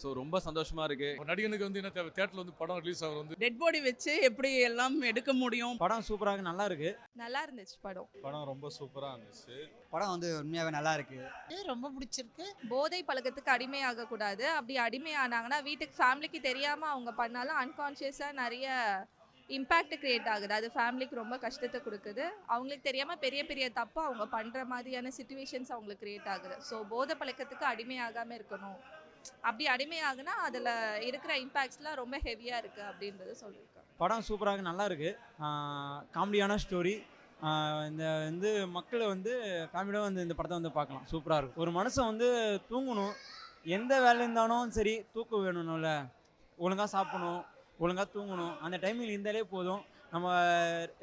So ரொம்ப சந்தோஷமா இருக்கு. ஒரு நடிகனுக்கு வந்து என்ன தேவை, தியேட்டர்ல வந்து படம் ரிலீஸ் ஆகிற வந்து டெட் பாடி வச்சு எப்படி எல்லாம் எடுக்க முடியும். படம் சூப்பராக நல்லா இருக்கு. நல்லா இருந்துச்சு படம். படம் ரொம்ப சூப்பராக இருந்துச்சு. படம் வந்து உண்மையாகவே நல்லா இருக்கு. ரொம்ப பிடிச்சிருக்கு. போதை பழக்கத்துக்கு அடிமையாக கூடாது. அப்படி அடிமையானாங்கன்னா வீட்டுக்கு ஃபேமிலிக்கு தெரியாம அவங்க பண்ணாலும் அன்கான்ஷியஸா நிறைய இம்பேக்ட் கிரியேட் ஆகுது. அது ஃபேமிலிக்கு ரொம்ப கஷ்டத்தை கொடுக்குது. அவங்களுக்கு தெரியாம பெரிய பெரிய தப்பு அவங்க பண்ற மாதிரியான சிச்சுவேஷன்ஸ் அவங்களுக்கு கிரியேட் ஆகுது. ஸோ போதை பழக்கத்துக்கு அடிமையாகாம இருக்கணும். அப்படி அடிமையாகுனா அதில் இருக்கிற இம்பேக்ட்ஸ்லாம் ரொம்ப ஹெவியாக இருக்குது அப்படின்றது சொல்லியிருக்காங்க. படம் சூப்பராக நல்லா இருக்கு. காமெடியான ஸ்டோரி. இந்த வந்து மக்களை வந்து காமெடியாக வந்து இந்த படத்தை வந்து பார்க்கலாம். சூப்பராக இருக்கும். ஒரு மனுஷன் வந்து தூங்கணும், எந்த வேலை இருந்தாலும் சரி தூக்கம் வேணும்ல, ஒழுங்காக சாப்பிடணும், ஒழுங்காக தூங்கணும். அந்த டைமில் இருந்தாலே போதும், நம்ம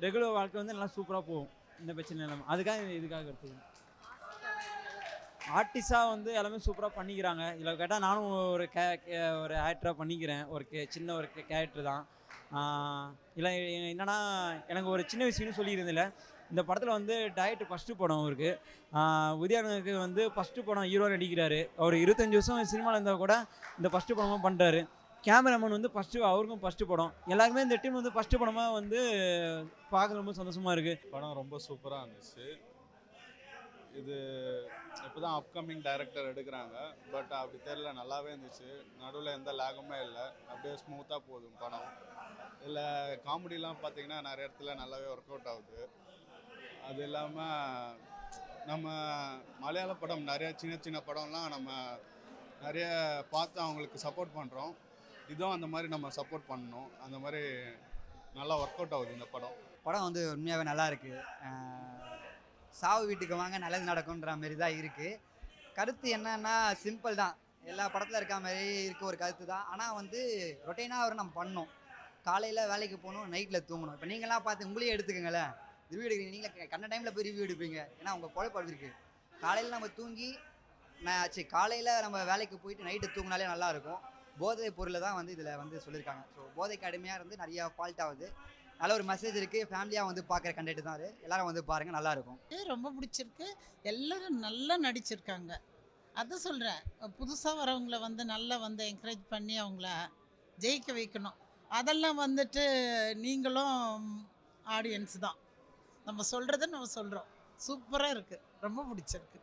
ரெகுலர் வாழ்க்கை வந்து நல்லா சூப்பராக போகும். இந்த பிரச்சனை இல்லாமல் அதுக்காக இதுக்காக எடுத்துக்கணும். ஆர்டிஸ்டாக வந்து எல்லாமே சூப்பராக பண்ணிக்கிறாங்க. இதில் கேட்டால் நானும் ஒரு ஆக்டராக பண்ணிக்கிறேன். சின்ன ஒரு கேரக்டர் தான். இல்லை என்னென்னா, எனக்கு ஒரு சின்ன விஷயம்னு சொல்லியிருந்தில்ல, இந்த படத்தில் வந்து டைரக்டர் ஃபஸ்ட்டு படம் அவருக்கு. உதயானனுக்கு வந்து ஃபஸ்ட்டு படம் ஹீரோவாக நடிக்கிறாரு. அவர் 25 வருஷம் சினிமாவில் இருந்தால் கூட இந்த ஃபஸ்ட்டு படமாக பண்ணுறாரு. கேமராமேன் வந்து அவருக்கும் ஃபஸ்ட்டு படம். எல்லாருமே இந்த டீம் வந்து ஃபஸ்ட்டு படமாக வந்து பார்க்க ரொம்ப சந்தோஷமாக இருக்குது. படம் ரொம்ப சூப்பராக இருந்துச்சு. இது இப்போ தான் அப்கமிங் டைரக்டர் எடுக்கிறாங்க. பட் அப்படி தெரியல, நல்லாவே இருந்துச்சு. நடுவில் எந்த லேகுமே இல்லை, அப்படியே ஸ்மூத்தாக போதும் படம். இதில் காமெடிலாம் பார்த்திங்கன்னா நிறைய இடத்துல நல்லாவே ஒர்க் அவுட் ஆகுது. அது இல்லாமல் நம்ம மலையாள படம் நிறைய சின்ன சின்ன படம்லாம் நம்ம நிறைய பார்த்து அவங்களுக்கு சப்போர்ட் பண்ணுறோம். இதுவும் அந்த மாதிரி நம்ம சப்போர்ட் பண்ணணும். அந்த மாதிரி நல்லா ஒர்க் அவுட் ஆகுது இந்த படம். படம் வந்து உண்மையாகவே நல்லா இருக்குது. சாவு வீட்டுக்கு வாங்க நல்லது நடக்கும்ன்ற மாதிரி தான் இருக்குது. கருத்து என்னன்னா சிம்பிள் தான், எல்லா படத்தில் இருக்க மாதிரி இருக்க ஒரு கருத்து தான். ஆனால் வந்து ரொட்டீனாக நம்ம பண்ணணும். காலையில் வேலைக்கு போகணும், நைட்டில் தூங்கணும். இப்போ நீங்களாம் பார்த்து உங்களையே எடுத்துக்கங்களேன். ரிவ்யூ எடுக்கிறீங்க, நீங்களே கண்ட டைமில் போய் ரிவ்யூ எடுப்பீங்க. ஏன்னா உங்கள் குழப்பம் இருக்குது. காலையில் நம்ம தூங்கி காலையில் நம்ம வேலைக்கு போயிட்டு நைட்டு தூங்கினாலே நல்லாயிருக்கும். போதை பொருளை தான் வந்து இதில் வந்து சொல்லியிருக்காங்க. ஸோ போதைக்கு அடிமையாக இருந்து நிறையா ஃபால்ட் ஆகுது. நல்ல ஒரு மெசேஜ் இருக்குது. ஃபேமிலியாக வந்து பார்க்குற கண்டென்ட் தான் அது. எல்லோரும் வந்து பாருங்கள், நல்லாயிருக்கும். ரொம்ப பிடிச்சிருக்கு. எல்லோரும் நல்லா நடிச்சிருக்காங்க. அதை சொல்கிறேன், புதுசாக வரவங்கள வந்து நல்லா வந்து என்கரேஜ் பண்ணி அவங்கள ஜெயிக்க வைக்கணும். அதெல்லாம் வந்துட்டு நீங்களும் ஆடியன்ஸ் தான். நம்ம சொல்கிறத நம்ம சொல்கிறோம். சூப்பராக இருக்குது, ரொம்ப பிடிச்சிருக்கு.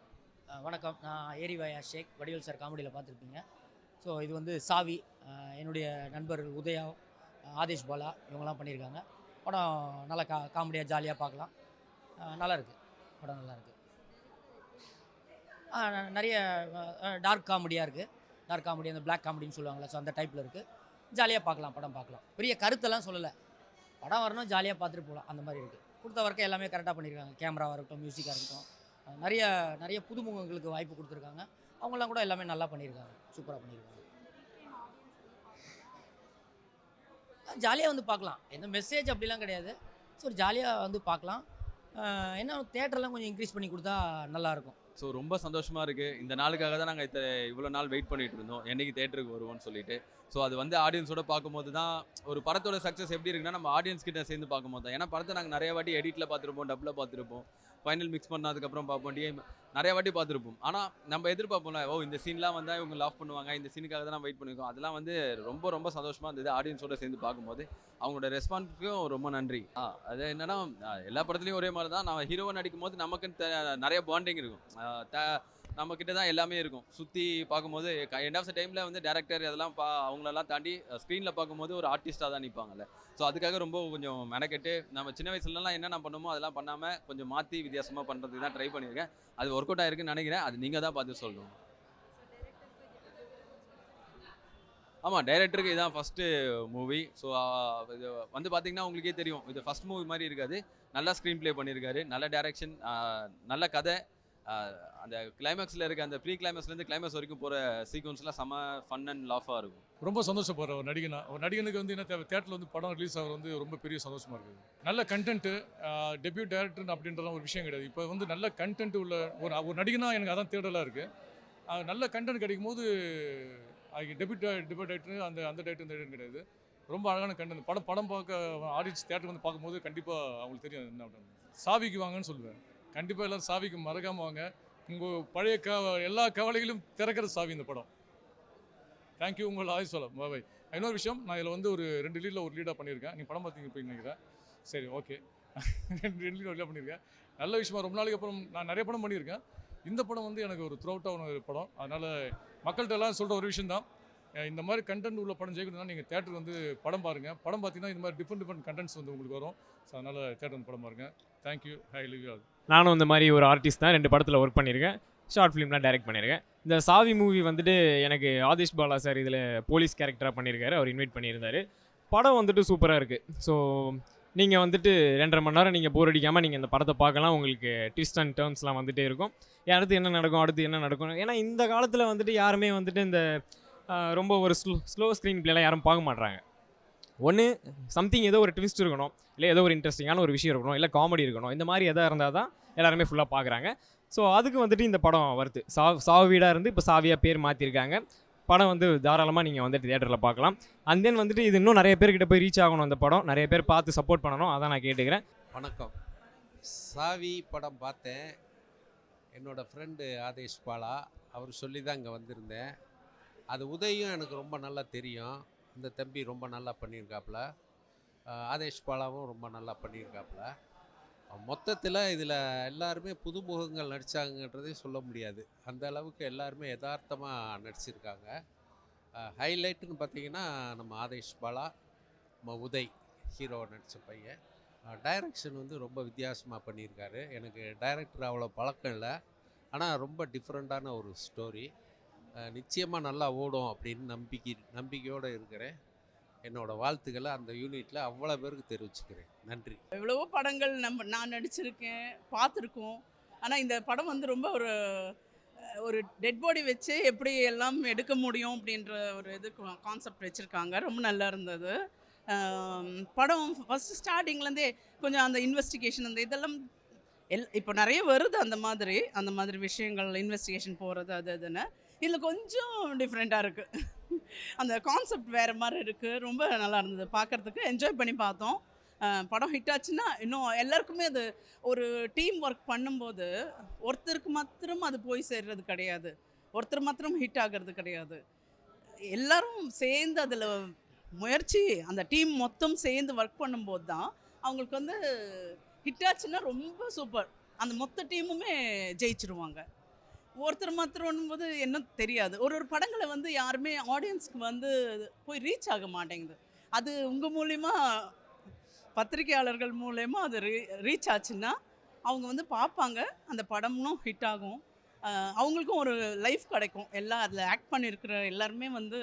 வணக்கம், நான் ஏரிவாயா ஷேக். வடிவேல் சார் காமெடியில் பார்த்துருப்பீங்க. ஸோ இது வந்து சாவி, என்னுடைய நண்பர் உதயா, ஆதேஷ் பாலா இவங்கெல்லாம் பண்ணியிருக்காங்க. படம் நல்லா காமெடியாக ஜாலியாக பார்க்கலாம். நல்லாயிருக்கு, படம் நல்லாயிருக்கு. நிறைய டார்க் காமெடியாக இருக்குது. டார்க் காமெடி, அந்த பிளாக் காமெடின்னு சொல்லுவாங்களே, ஸோ அந்த டைப்பில் இருக்குது. ஜாலியாக பார்க்கலாம், படம் பார்க்கலாம். பெரிய கருத்தெல்லாம் சொல்லலை, படம் வரணும் ஜாலியாக பார்த்துட்டு போகலாம், அந்த மாதிரி இருக்குது. கொடுத்த ஒர்க்கை எல்லாமே கரெக்டாக பண்ணியிருக்காங்க. கேமராவாக இருக்கட்டும், மியூசிக்காக இருக்கட்டும், நிறைய நிறைய புதுமுகங்களுக்கு வாய்ப்பு கொடுத்துருக்காங்க. அவங்களாம் கூட எல்லாமே நல்லா பண்ணியிருக்காங்க, சூப்பராக பண்ணியிருக்காங்க. ஜாலியாக வந்து பார்க்கலாம், எந்த மெசேஜ் அப்படிலாம் கிடையாது. ஸோ ஜாலியாக வந்து பார்க்கலாம். என்ன தேட்டர்லாம் கொஞ்சம் இன்க்ரீஸ் பண்ணி கொடுத்தா நல்லாயிருக்கும். ஸோ ரொம்ப சந்தோஷமாக இருக்குது. இந்த நாளுக்காக தான் நாங்கள் இவ்வளோ நாள் வெயிட் பண்ணிகிட்டு இருந்தோம், என்றைக்கு தேட்டருக்கு வருவோம்னு சொல்லிட்டு. ஸோ அது வந்து ஆடியன்ஸோட பார்க்கும்போது தான் ஒரு படத்தோட சக்ஸஸ் எப்படி இருக்குன்னா, நம்ம ஆடியன்ஸ் கிட்ட சேர்ந்து பார்க்கும்போது தான். ஏன்னா படத்தை நாங்கள் நிறைய வாட்டி எடிட்டில் பார்த்துருப்போம், டப்பில் பார்த்துருப்போம், ஃபைனல் மிக்ஸ் பண்ணதுக்கப்புறம் பார்ப்போம், நிறைய வாட்டி பார்த்துருப்போம். ஆனால் நம்ம எதிர்பார்ப்போம்ல, இந்த சீன்லாம் வந்தால் இவங்க லாஃப் பண்ணுவாங்க, இந்த சீனுக்காக தான் நான் வெயிட் பண்ணியிருக்கோம். அதெல்லாம் வந்து ரொம்ப ரொம்ப சந்தோஷமாக இருந்தது. ஆடியன்ஸோட சேர்ந்து பார்க்கும்போது அவங்களோட ரெஸ்பான்ஸுக்கும் ரொம்ப நன்றி. அது என்னென்னா, எல்லா படத்துலையும் ஒரே மாதிரி தான். நான் ஹீரோவை நடிக்கும் போது நமக்குன்னு நிறைய பாண்டிங் இருக்கும். நம்மக்கிட்ட தான் எல்லாமே இருக்கும். சுற்றி பார்க்கும்போது எண்ட் ஆஃப் த டைமில் வந்து டேரக்டர் அதெல்லாம் அவங்களெல்லாம் தாண்டி ஸ்க்ரீனில் பார்க்கும்போது ஒரு ஆர்டிஸ்ட்டாக தான் நிற்பாங்கல்ல. ஸோ அதுக்காக ரொம்ப கொஞ்சம் மெனக்கெட்டு நம்ம சின்ன வயசுலலாம் என்னென்ன பண்ணுமோ அதெல்லாம் பண்ணாமல் கொஞ்சம் மாற்றி வித்தியாசமாக பண்ணுறதுக்கு தான் ட்ரை பண்ணியிருக்கேன். அது ஒர்க் அவுட் ஆகிருக்குன்னு நினைக்கிறேன். அது நீங்கள் தான் பார்த்து சொல்லணும். ஆமாம், டைரக்டருக்கு இதுதான் ஃபஸ்ட்டு மூவி. ஸோ இது வந்து பார்த்திங்கன்னா உங்களுக்கே தெரியும், இது ஃபஸ்ட் மூவி மாதிரி இருக்காது. நல்லா ஸ்க்ரீன் ப்ளே பண்ணியிருக்காரு, நல்ல டைரக்ஷன், நல்ல கதை. அந்த கிளைமேக்ஸில் இருக்க அந்த ப்ரீ கிளைமேக்ஸ்லேருந்து கிளைமேக்ஸ் வரைக்கும் போகிற சீக்வன்ஸ்லாம் செம்ம ஃபன் அண்ட் லாஃபாக இருக்கும். ரொம்ப சந்தோஷப்படுற ஒரு நடிகனுக்கு வந்து என்ன தேவை, தியேட்டரில் வந்து படம் ரிலீஸ் ஆகிற வந்து ரொம்ப பெரிய சந்தோஷமாக இருக்குது. நல்ல கண்டென்ட்டு, டெபியூ டேரக்டர் அப்படின்றலாம் ஒரு விஷயம் கிடையாது. இப்போ வந்து நல்ல கண்டென்ட் உள்ள ஒரு நடிகனாக எனக்கு அதான் தேடலாக இருக்குது. நல்ல கண்டென்ட் கிடைக்கும் போது டெபியூ டேரக்டர் அந்த டேரக்டர் இந்த டேரக்டர் கிடையாது. ரொம்ப அழகான கண்டென்ட். படம் பார்க்க ஆடியன்ஸ் தியேட்டர் வந்து பார்க்கும்போது கண்டிப்பாக அவங்களுக்கு தெரியும் என்ன அப்படின்னு. சாவிக்கு வாங்கன்னு சொல்லுவேன். கண்டிப்பாக எல்லோரும் சாவிக்கு மறக்காமல் வாங்க. உங்கள் பழைய எல்லா கவலைகளும் திறக்கிற சாவி இந்த படம். தேங்க்யூ உங்கள் ஆயுஸ் சொல்ல பாய். இன்னொரு விஷயம், நான் இதில் வந்து ஒரு 2 லீடில் ஒரு லீடாக பண்ணியிருக்கேன். நீ படம் பார்த்தீங்க போய் நினைக்கிறேன். சரி ஓகே. 2 லீட் ஒரு லீடாக பண்ணியிருக்கேன். நல்ல விஷயமா, ரொம்ப நாளைக்கு அப்புறம் நான் நிறைய படம் பண்ணியிருக்கேன். இந்த படம் வந்து எனக்கு ஒரு த்ரூ அவுட்டான ஒரு படம். அதனால் மக்கள்கிட்ட எல்லாம் சொல்கிற ஒரு விஷயம் தான், இந்த மாதிரி கண்டென்ட் உள்ள படம் ஜெயிக்கணும்னா நீங்கள் தேட்டருக்கு வந்து படம் பாருங்கள். படம் பார்த்தீங்கன்னா இந்த மாதிரி டிஃப்ரெண்ட் கண்டென்ட்ஸ் வந்து உங்களுக்கு வரும். ஸோ அதனால் தேட்டர் வந்து படம் பாருங்கள். தேங்க்யூ. High live you. நானும் இந்த மாதிரி ஒரு ஆர்டிஸ்ட் தான். 2 படத்தில் ஒர்க் பண்ணியிருக்கேன். ஷார்ட் ஃபிலிம்லாம் டைரக்ட் பண்ணியிருக்கேன். இந்த சாவி மூவி வந்துட்டு எனக்கு ஆதிஷ் பாலா சார் இதில் போலீஸ் கேரக்டராக பண்ணியிருக்காரு. அவர் இன்வைட் பண்ணியிருந்தார். படம் வந்துட்டு சூப்பராக இருக்குது. ஸோ நீங்கள் வந்துட்டு 2.5 மணி நேரம் நீங்கள் போர் அடிக்காமல் நீங்கள் இந்த படத்தை பார்க்கலாம். உங்களுக்கு ட்விஸ்ட் அண்ட் டர்ன்ஸ்லாம் வந்துகிட்டே இருக்கும். அடுத்து என்ன நடக்கும், அடுத்து என்ன நடக்கும். ஏன்னா இந்த காலத்தில் வந்துட்டு யாருமே வந்துட்டு இந்த ரொம்ப ஒரு ஸ்லோ ஸ்க்ரீன் பிளேலாம் யாரும் பார்க்க மாட்றாங்க. ஒன்று சம்திங் ஏதோ ஒரு ட்விஸ்ட் இருக்கணும், இல்லை ஏதோ ஒரு இன்ட்ரெஸ்டிங்கான ஒரு விஷயம் இருக்கணும், இல்லை காமெடி இருக்கணும். இந்த மாதிரி எதாக இருந்தால் தான் எல்லாருமே ஃபுல்லாக பார்க்குறாங்க. ஸோ அதுக்கு வந்துட்டு இந்த படம் வருது. சாவு வீடாக இருந்து இப்போ சாவியாக பேர் மாற்றிருக்காங்க. படம் வந்து தாராளமாக நீங்கள் வந்துட்டு தியேட்டரில் பார்க்கலாம். அண்ட் தென் வந்துட்டு இது இன்னும் நிறைய பேர்கிட்ட போய் ரீச் ஆகணும். அந்த படம் நிறைய பேர் பார்த்து சப்போர்ட் பண்ணணும். அதான் நான் கேட்டுக்கிறேன். வணக்கம். சாவி படம் பார்த்தேன். என்னோடய ஃப்ரெண்டு ஆதேஷ் பாலா அவர் சொல்லி தான் இங்கே வந்திருந்தேன். அது உதயும் எனக்கு ரொம்ப நல்லா தெரியும். இந்த தம்பி ரொம்ப நல்லா பண்ணியிருக்காப்புல. ஆதேஷ் பாலாவும் ரொம்ப நல்லா பண்ணியிருக்காப்புல. மொத்தத்தில் இதில் எல்லாருமே புதுமுகங்கள் நடித்தாங்கன்றதே சொல்ல முடியாது. அந்த அளவுக்கு எல்லாருமே யதார்த்தமாக நடிச்சிருக்காங்க. ஹைலைட்டுன்னு பார்த்தீங்கன்னா நம்ம ஆதேஷ் பாலா, நம்ம உதய் ஹீரோ நடித்த பையன். டைரக்ஷன் வந்து ரொம்ப வித்தியாசமாக பண்ணியிருக்காரு. எனக்கு டைரக்டர் அவ்வளோ பழக்கம் இல்லை, ஆனால் ரொம்ப டிஃப்ரெண்ட்டான ஒரு ஸ்டோரி. நிச்சயமாக நல்லா ஓடும் அப்படின்னு நம்பிக்கையோடு இருக்கிறேன். என்னோடய வாழ்த்துக்களை அந்த யூனிட்டில் அவ்வளோ பேருக்கு தெரிவிச்சுக்கிறேன். நன்றி. எவ்வளவோ படங்கள் நான் நடிச்சிருக்கேன், பார்த்துருக்கோம். ஆனால் இந்த படம் வந்து ரொம்ப ஒரு டெட் பாடி வச்சு எப்படி எல்லாம் எடுக்க முடியும் அப்படின்ற ஒரு இது கான்செப்ட் வச்சுருக்காங்க. ரொம்ப நல்லா இருந்தது படம். ஃபஸ்ட்டு ஸ்டார்டிங்லேருந்தே கொஞ்சம் அந்த இன்வெஸ்டிகேஷன் அந்த இதெல்லாம் இப்போ நிறைய வருது. அந்த மாதிரி விஷயங்கள் இன்வெஸ்டிகேஷன் போகிறது அது இதுன்னு. இதில் கொஞ்சம் டிஃப்ரெண்ட்டாக இருக்குது. அந்த கான்செப்ட் வேறு மாதிரி இருக்குது. ரொம்ப நல்லா இருந்தது பார்க்குறதுக்கு. என்ஜாய் பண்ணி பார்த்தோம். படம் ஹிட் ஆச்சுன்னா இன்னும் எல்லாருக்குமே அது ஒரு டீம் ஒர்க் பண்ணும்போது ஒருத்தருக்கு மாத்திரம் அது போய் சேர்றது கிடையாது, ஒருத்தர் மாத்திரம் ஹிட் ஆகிறது கிடையாது. எல்லோரும் சேர்ந்து அதில் முயற்சி, அந்த டீம் மொத்தம் சேர்ந்து ஒர்க் பண்ணும்போது தான் அவங்களுக்கு வந்து ஹிட் ஆச்சுன்னா ரொம்ப சூப்பர். அந்த மொத்த டீமுமே ஜெயிச்சிருவாங்க. ஒருத்தர் மாத்திரம் போது என்ன தெரியாது. ஒரு படங்களை வந்து யாருமே ஆடியன்ஸ்க்கு வந்து போய் ரீச் ஆக மாட்டேங்குது. அது உங்கள் மூலிமா, பத்திரிகையாளர்கள் மூலயமா அது ரீச் ஆச்சுன்னா அவங்க வந்து பார்ப்பாங்க. அந்த படமும் ஹிட் ஆகும். அவங்களுக்கும் ஒரு லைஃப் கிடைக்கும். எல்லாம் அதில் ஆக்ட் பண்ணியிருக்கிற எல்லாருமே வந்து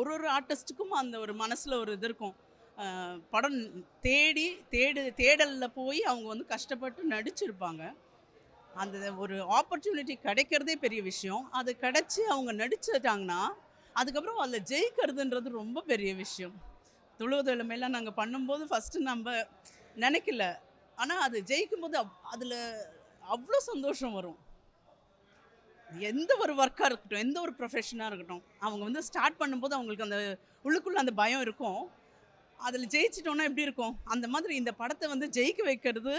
ஒரு ஆர்டிஸ்ட்டுக்கும் அந்த ஒரு மனசில் ஒரு இது இருக்கும். படம் தேடலில் போய் அவங்க வந்து கஷ்டப்பட்டு நடிச்சிருப்பாங்க. அந்த ஒரு ஆப்பர்ச்சுனிட்டி கிடைக்கிறதே பெரிய விஷயம். அது கிடச்சி அவங்க நடிச்சிட்டாங்கன்னா அதுக்கப்புறம் அதில் ஜெயிக்கிறதுன்றது ரொம்ப பெரிய விஷயம். துளுவதெல்லாமெல்லாம் நாங்கள் பண்ணும்போது ஃபஸ்ட்டு நம்ம நினைக்கல, ஆனால் அது ஜெயிக்கும்போது அதில் அவ்வளோ சந்தோஷம் வரும். எந்த ஒரு ஒர்க்காக இருக்கட்டும், எந்த ஒரு ப்ரொஃபஷனாக இருக்கட்டும், அவங்க வந்து ஸ்டார்ட் பண்ணும்போது அவங்களுக்கு அந்த உள்ளுக்குள்ளே அந்த பயம் இருக்கும். அதில் ஜெயிச்சிட்டோன்னா எப்படி இருக்கும், அந்த மாதிரி இந்த படத்தை வந்து ஜெயிக்க வைக்கிறது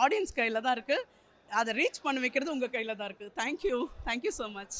ஆடியன்ஸ் கையில் தான் இருக்குது. அதை ரீச் பண்ண வைக்கிறது உங்கள் கையில் தான் இருக்குது. Thank you so much.